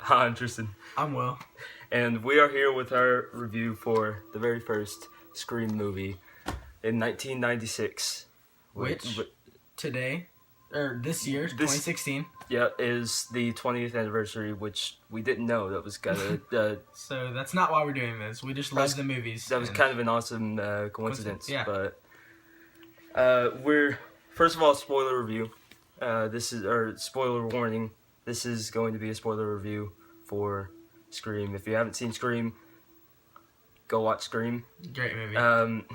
Hi, I'm Tristan. I'm Will. And we are here with our review for the very first Scream movie in 1996. Which today, or this year, 2016. Yeah, is the 20th anniversary, which we didn't know that was gonna... So that's not why we're doing this. We just love the movies. That was kind of an awesome coincidence. Yeah. But we're... First of all, spoiler review. Spoiler warning. This is going to be a spoiler review for Scream. If you haven't seen Scream, go watch Scream. Great movie.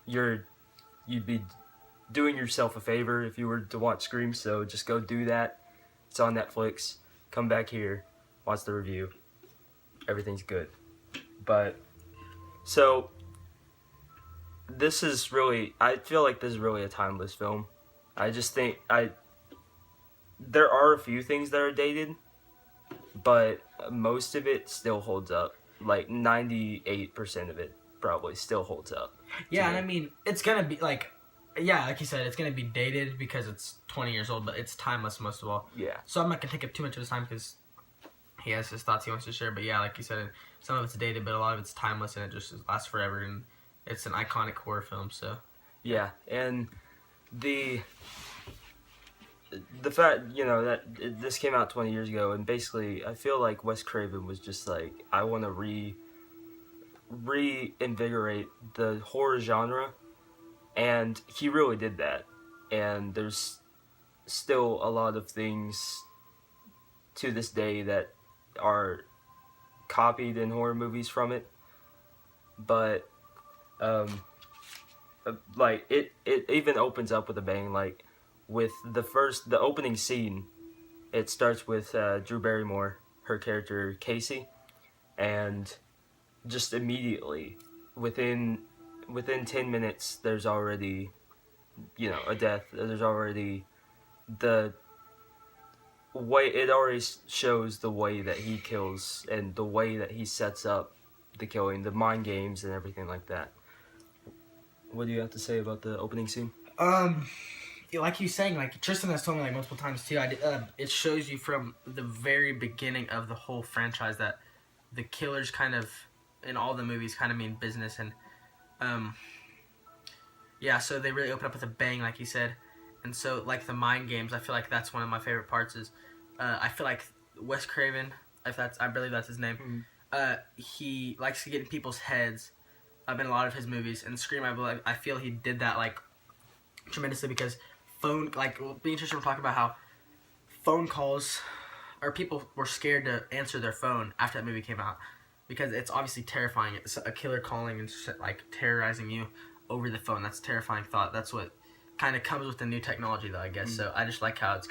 You'd be doing yourself a favor if you were to watch Scream, so just go do that. It's on Netflix. Come back here, watch the review. Everything's good. But, so, this is really, I feel like this is really a timeless film. I just think, there are a few things that are dated, but most of it still holds up. Like 98% of it probably still holds up. Yeah, and I mean, it's gonna be like you said, it's gonna be dated because it's 20 years old, but it's timeless most of all. Yeah. So I'm not gonna take up too much of his time because he has his thoughts he wants to share. But yeah, like you said, some of it's dated, but a lot of it's timeless and it just lasts forever. And it's an iconic horror film. So. Yeah, and the fact, that this came out 20 years ago, and basically I feel like Wes Craven was just like, I want to reinvigorate the horror genre, and he really did that. And there's still a lot of things to this day that are copied in horror movies from it, but like it even opens up with a bang. Like with the opening scene, it starts with Drew Barrymore, her character Casey, and just immediately within 10 minutes there's already a death. There's already the way it already shows the way that he kills and the way that he sets up the killing, the mind games and everything like that. What do you have to say about the opening scene? Like you saying, like Tristan has told me like multiple times too. It shows you from the very beginning of the whole franchise that the killers kind of in all the movies kind of mean business, and so they really open up with a bang, like you said. And so like the mind games, I feel like that's one of my favorite parts. Is I feel like Wes Craven, I believe that's his name. He likes to get in people's heads. In a lot of his movies, and Scream, I feel he did that like tremendously because me and Tristan were talking about how phone calls, or people were scared to answer their phone after that movie came out because it's obviously terrifying. It's a killer calling and like terrorizing you over the phone. That's a terrifying thought. That's what kind of comes with the new technology, though, I guess. So I just like how that's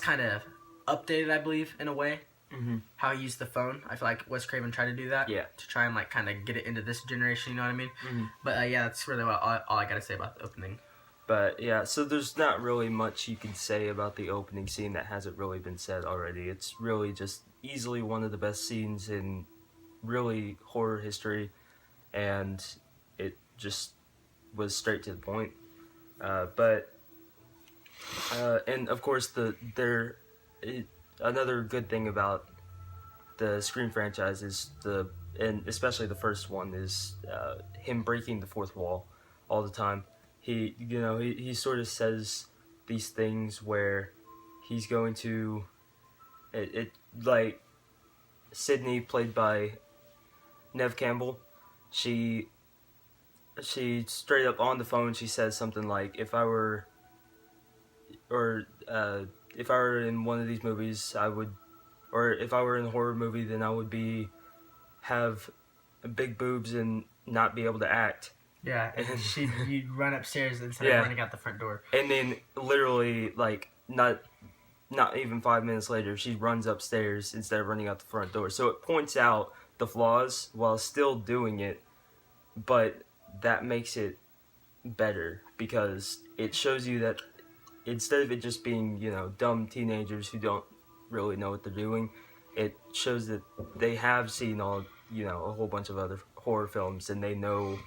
kind of updated, I believe, in a way. Mm-hmm. How he used the phone. I feel like Wes Craven tried to do that. Yeah. To try and like kind of get it into this generation, you know what I mean? Mm-hmm. But that's really all I gotta say about the opening. But yeah, so there's not really much you can say about the opening scene that hasn't really been said already. It's really just easily one of the best scenes in really horror history, and it just was straight to the point. And of course another good thing about the Scream franchise is and especially the first one is him breaking the fourth wall all the time. He sort of says these things where he's going to like Sydney, played by Neve Campbell, she straight up on the phone she says something like, if I were in one of these movies, or if I were in a horror movie, then I would have big boobs and not be able to act. Yeah, and you'd run upstairs instead of running out the front door. And then literally, like, not even 5 minutes later, she runs upstairs instead of running out the front door. So it points out the flaws while still doing it, but that makes it better because it shows you that instead of it just being, dumb teenagers who don't really know what they're doing, it shows that they have seen a whole bunch of other horror films and they know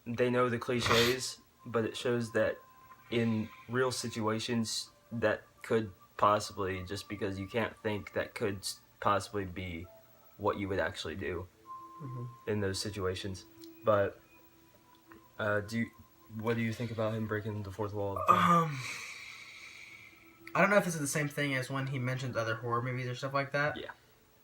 the cliches, but it shows that in real situations that could possibly, just because you can't think that could possibly be what you would actually do in those situations. But what do you think about him breaking the fourth wall? I don't know if this is the same thing as when he mentions other horror movies or stuff like that. Yeah.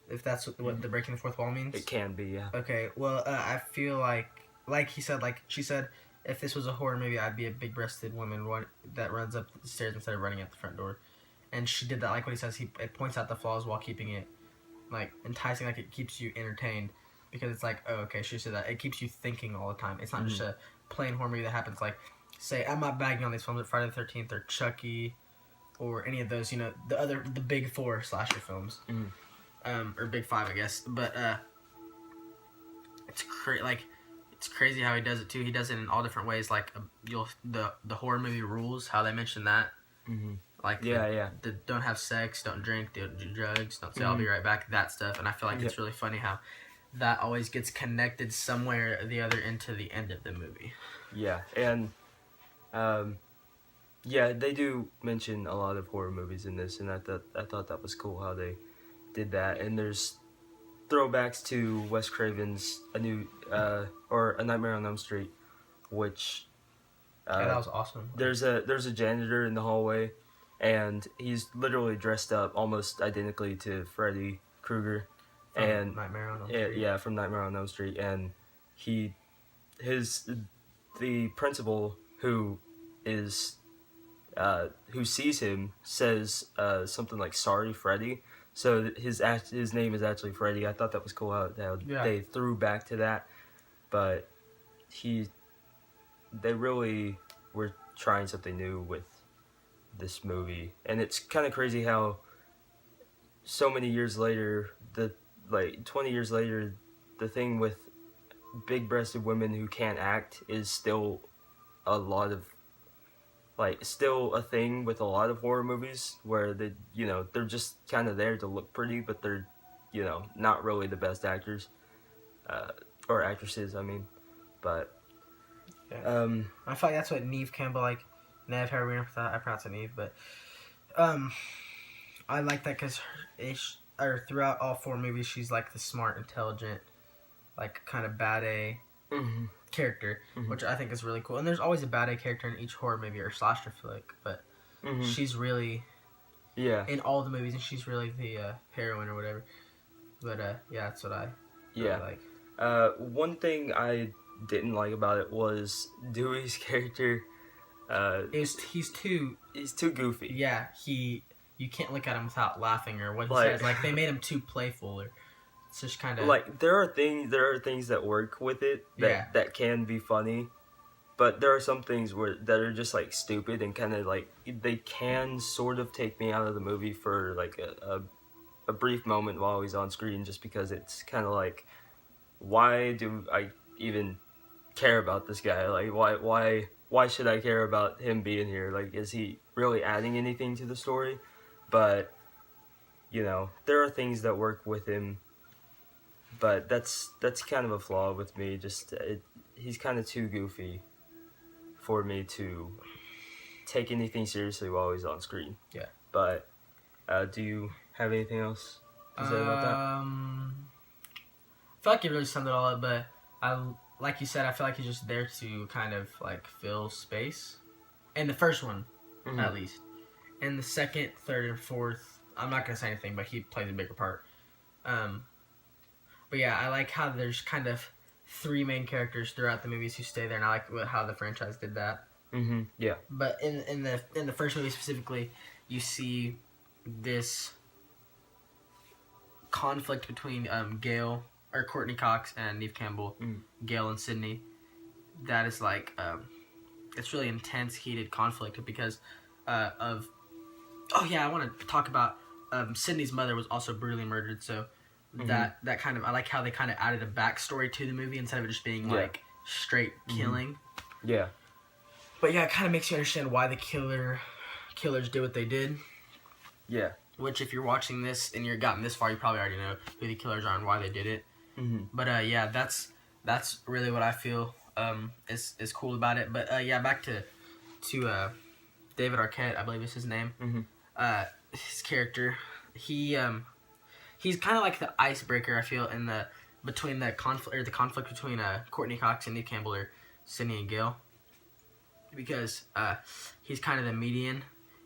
If that's what the breaking the fourth wall means. It can be, yeah. Okay, well, I feel like he said, like she said, if this was a horror movie, I'd be a big-breasted woman that runs up the stairs instead of running out the front door. And she did that, like what he says, it points out the flaws while keeping it, like, enticing, like it keeps you entertained. Because it's like, oh, okay, she said that. It keeps you thinking all the time. It's not just a plain horror movie that happens, like, say, I'm not bagging on these films, like Friday the 13th or Chucky or any of those, the big four slasher films. Or big five, I guess. But, it's crazy how he does it, too. He does it in all different ways, like, the horror movie rules, how they mention that. Like, the don't have sex, don't drink, don't do drugs, don't say I'll be right back, that stuff. And I feel like it's really funny how that always gets connected somewhere or the other into the end of the movie. Yeah, and they do mention a lot of horror movies in this, and I thought that was cool how they did that. And there's throwbacks to Wes Craven's A Nightmare on Elm Street, which that was awesome. There's a janitor in the hallway, and he's literally dressed up almost identically to Freddy Krueger. From Nightmare on Elm Street. From Nightmare on Elm Street, and the principal who sees him says something like "Sorry, Freddy." So his name is actually Freddy. I thought that was cool how they threw back to that, but they really were trying something new with this movie, and it's kind of crazy how so many years later 20 years later, the thing with big-breasted women who can't act is still still a thing with a lot of horror movies where they're just kind of there to look pretty, but they're, not really the best actors, or actresses, I mean, but, I feel like that's what Neve Campbell, Nev, however I pronounce it Neve, but, I like that because throughout all four movies, she's like the smart, intelligent, like kind of bad A character, which I think is really cool. And there's always a bad A character in each horror movie or slasher flick, but she's really in all the movies, and she's really the heroine or whatever. But that's what I really like. One thing I didn't like about it was Dewey's character. He's too goofy. Yeah, you can't look at him without laughing or what he says. Like, they made him too playful, or it's just kind of there are things that work with it that can be funny, but there are some things that are just stupid and kind of they can sort of take me out of the movie for a brief moment while he's on screen, just because it's kind of why do I even care about this guy? Why should I care about him being here? Is he really adding anything to the story? But, there are things that work with him, but that's kind of a flaw with me. He's kind of too goofy for me to take anything seriously while he's on screen. Yeah. But, do you have anything else to say about that? I feel like you really summed it all up, but like you said, I feel like he's just there to kind of fill space. In the first one, at least. In the second, third, and fourth, I'm not going to say anything, but he plays a bigger part. But yeah, I like how there's kind of three main characters throughout the movies who stay there, and I like how the franchise did that. Yeah. But in the first movie specifically, you see this conflict between Courtney Cox and Neve Campbell, Gail and Sydney. That is it's really intense, heated conflict because of. Oh yeah, I want to talk about Sydney's mother was also brutally murdered, so that kind of, I like how they kind of added a backstory to the movie instead of it just being straight killing. Yeah. But yeah, it kind of makes you understand why the killers did what they did. Yeah. Which, if you're watching this and you've gotten this far, you probably already know who the killers are and why they did it. But that's really what I feel is cool about it. But back to David Arquette, I believe is his name. his character. He's kind of like the icebreaker. I feel in the between the conflict between Courtney Cox and Neve Campbell or Sydney and Gale, because he's kind of the median.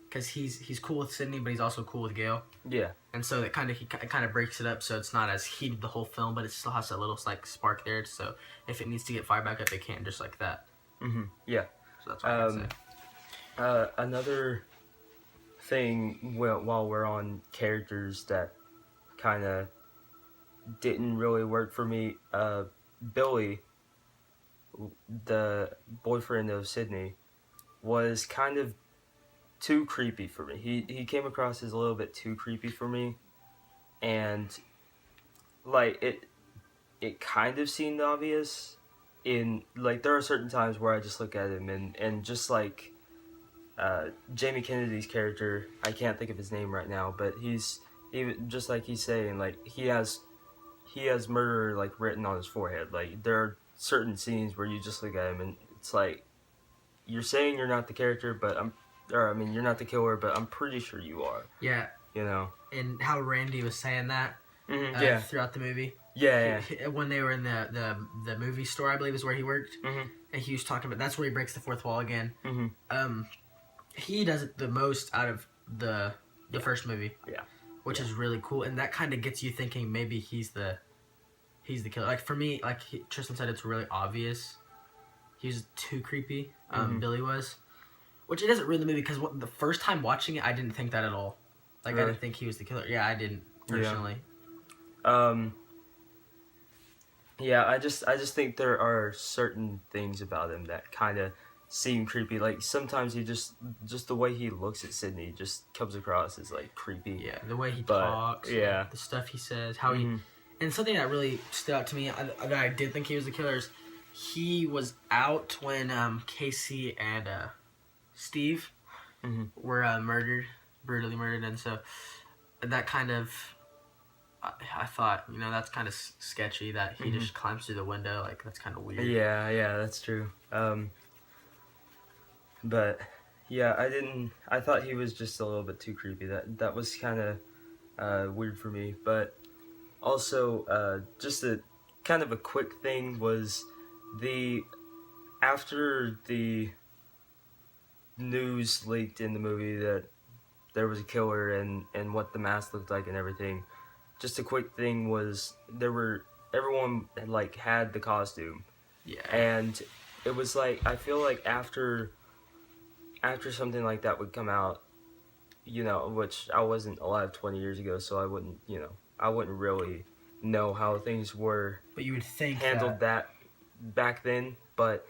Because he's cool with Sydney, but he's also cool with Gale. Yeah. And so it kind of breaks it up, so it's not as heated the whole film, but it still has a little like spark there. So if it needs to get fired back up, it can just like that. Yeah. So that's what I can say. Another thing, while we're on characters that kind of didn't really work for me, Billy, the boyfriend of Sydney, was kind of too creepy for me. He came across as a little bit too creepy for me, and like it kind of seemed obvious. In like there are certain times where I just look at him and just like Jamie Kennedy's character, I can't think of his name right now, but he's even just like he's saying, like he has murder like written on his forehead. Like there are certain scenes where you just look at him and it's like you're saying you're not the character, but you're not the killer, but I'm pretty sure you are. Yeah. You know. And how Randy was saying that throughout the movie. Yeah. When they were in the movie store, I believe is where he worked, and he was talking about that's where he breaks the fourth wall again. He does it the most out of the first movie. Yeah. Which is really cool, and that kind of gets you thinking maybe he's the killer. Like for me, like Tristan said, it's really obvious. He was too creepy. Billy was, which it doesn't ruin the movie because the first time watching it, I didn't think that at all. Like really? I didn't think he was the killer. Yeah, I didn't personally. Yeah, I just think there are certain things about him that kind of seem creepy. Like sometimes he just the way he looks at Sydney just comes across as like creepy. Yeah, the way he talks. Yeah, like, the stuff he says, how he, and something that really stood out to me that I did think he was the killer is he was out when Casey and Steve were brutally murdered, and so that kind of. I thought, that's kind of sketchy that he just climbs through the window. Like, that's kind of weird. Yeah, that's true. But, yeah, I thought he was just a little bit too creepy. That was kind of weird for me. But also, just a kind of a quick thing was after the news leaked in the movie that there was a killer and what the mask looked like and everything, just a quick thing was everyone had the costume. Yeah. And it was like, I feel like after something like that would come out, which I wasn't alive 20 years ago, so I wouldn't really know how things were. But you would think handled that back then, but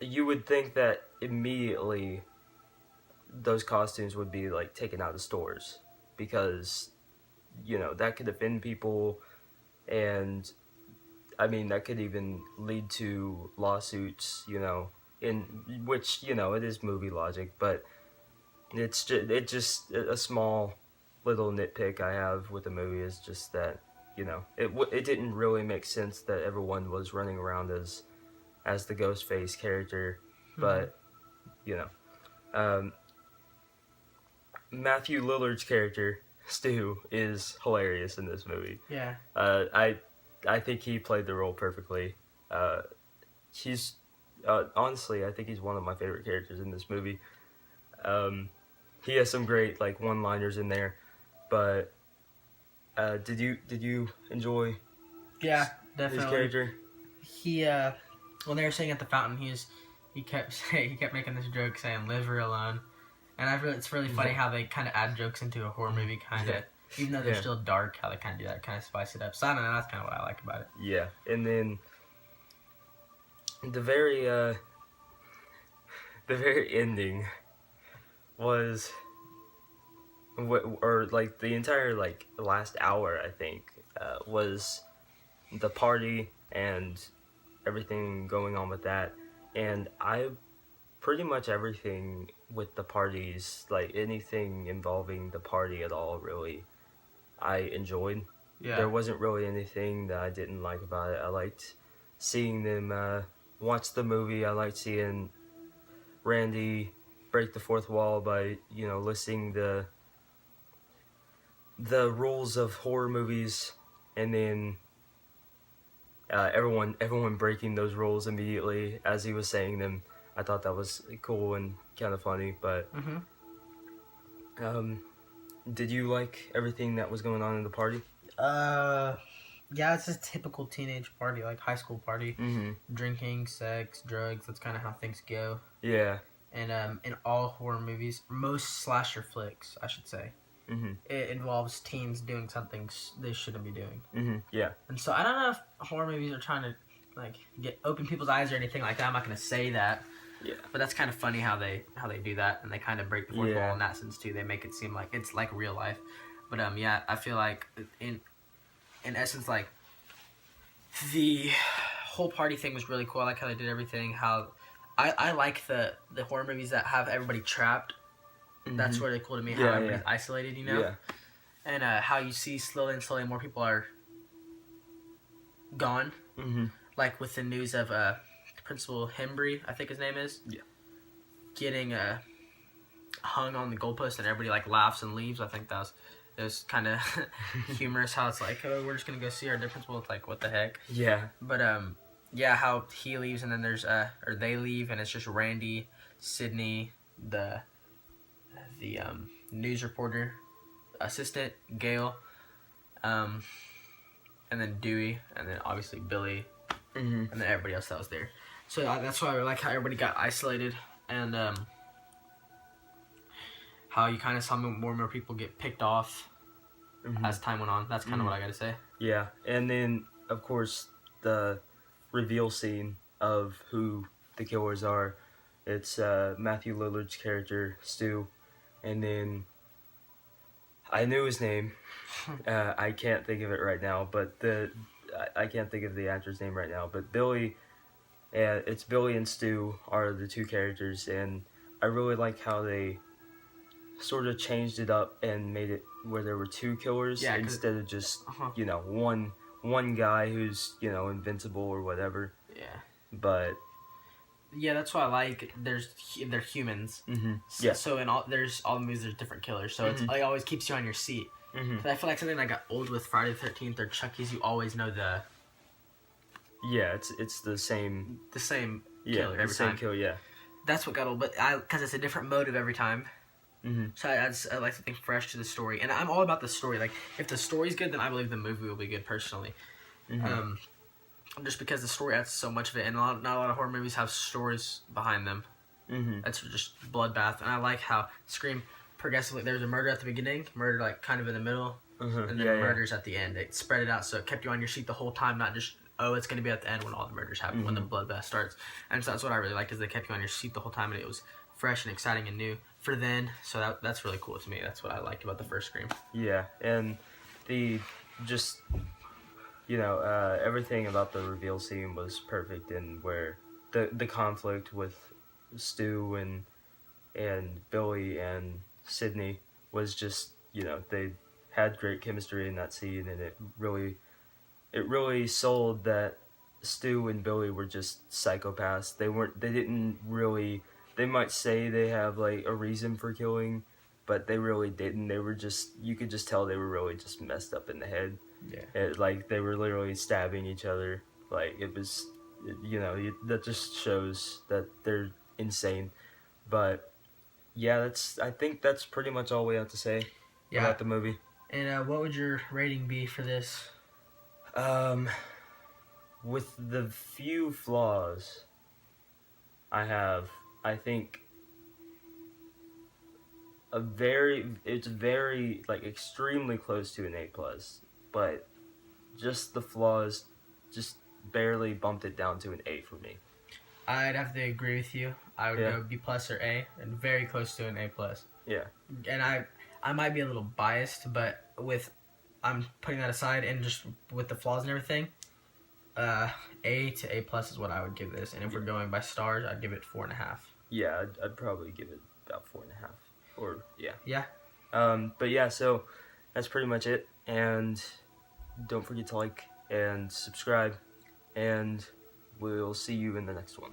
you would think that immediately those costumes would be like taken out of stores because that could offend people, and I mean that could even lead to lawsuits, in which it is movie logic, but it's just a small little nitpick I have with the movie is just that it didn't really make sense that everyone was running around as the Ghostface character, but Matthew Lillard's character Stu is hilarious in this movie. Yeah. I think he played the role perfectly. He's honestly, I think he's one of my favorite characters in this movie. He has some great one-liners in there, but did you enjoy? Yeah, definitely. His character. He when they were sitting at the fountain, he kept making this joke saying "Live her alone." And it's really funny how they kind of add jokes into a horror movie, kind of, even though they're still dark. How they kind of do that, kind of spice it up. So I don't know. That's kind of what I like about it. Yeah, and then the very ending was, the entire last hour I think was the party and everything going on with that, and pretty much everything with the parties, anything involving the party at all, really, I enjoyed. Yeah. There wasn't really anything that I didn't like about it. I liked seeing them watch the movie. I liked seeing Randy break the fourth wall by listing the rules of horror movies, and then everyone breaking those rules immediately as he was saying them. I thought that was cool and kind of funny. But did you like everything that was going on in the party? Yeah, it's a typical teenage party, like high school party. Drinking, sex, drugs, that's kind of how things go. Yeah. And in all horror movies, most slasher flicks, I should say, it involves teens doing something they shouldn't be doing. Yeah. And so I don't know if horror movies are trying to open people's eyes or anything like that. I'm not going to say that. Yeah. But that's kind of funny how they do that, and they kind of break the fourth wall in that sense too. They make it seem like it's like real life. But yeah, I feel like in essence, like, the whole party thing was really cool. I like how they did everything. How I like the horror movies that have everybody trapped. That's really cool to me. How everybody's isolated, Yeah. And how you see slowly more people are gone. Like with the news of Principal Hembry, I think his name is. Yeah. Getting hung on the goalpost, and everybody like laughs and leaves. I think it was kind of humorous how it's like, oh, we're just gonna go see our principal. It's like, what the heck? Yeah. But yeah, how he leaves, and then there's or they leave, and it's just Randy, Sydney, the news reporter, assistant Gail, and then Dewey, and then obviously Billy, and then everybody else that was there. So that's why I like how everybody got isolated, and how you kind of saw more and more people get picked off as time went on. That's kind of what I gotta say. Yeah, and then of course the reveal scene of who the killers are. It's Matthew Lillard's character Stu, and then I knew his name. I can't think of it right now, but I can't think of the actor's name right now. But Billy, it's Billy and Stu are the two characters, and I really like how they sort of changed it up and made it where there were two killers instead of just one guy who's invincible or whatever. Yeah. But yeah, that's why I like. They're humans. So in all the movies, there's different killers. So it's it always keeps you on your seat. But I feel like something that got old with Friday the 13th or Chucky's, you always know the. Yeah, it's the same. The same killer every same time. Kill, yeah. That's what got old, but because it's a different motive every time. So I like something fresh to the story, and I'm all about the story. Like, if the story's good, then I believe the movie will be good. Personally, just because the story adds so much of it, and not a lot of horror movies have stories behind them. It's just bloodbath, and I like how Scream progressively. There's a murder at the beginning, murder like kind of in the middle, and then murders at the end. It spread it out, so it kept you on your seat the whole time, not just it's going to be at the end when all the murders happen, when the bloodbath starts. And so that's what I really liked, is they kept you on your seat the whole time, and it was fresh and exciting and new for then. So that's really cool to me. That's what I liked about the first Scream. Yeah, and the just everything about the reveal scene was perfect, and where the conflict with Stu and Billy and Sydney was just they had great chemistry in that scene, and it really sold that Stu and Billy were just psychopaths. They might say they have like a reason for killing, but they really didn't. They were just, you could just tell they were really just messed up in the head. Yeah. Like they were literally stabbing each other. Like it was, that just shows that they're insane. But yeah, I think that's pretty much all we have to say about the movie. And what would your rating be for this? With the few flaws I think it's very like extremely close to an A+, but just the flaws just barely bumped it down to an A for me. I'd have to agree with you. I would go B+ or A, and very close to an A+. Yeah. And I might be a little biased, but I'm putting that aside, and just with the flaws and everything, A to A+ is what I would give this. And if we're going by stars, I'd give it 4.5. Yeah, I'd probably give it about 4.5. Or yeah. Yeah. But yeah, so that's pretty much it. And don't forget to like and subscribe, and we'll see you in the next one.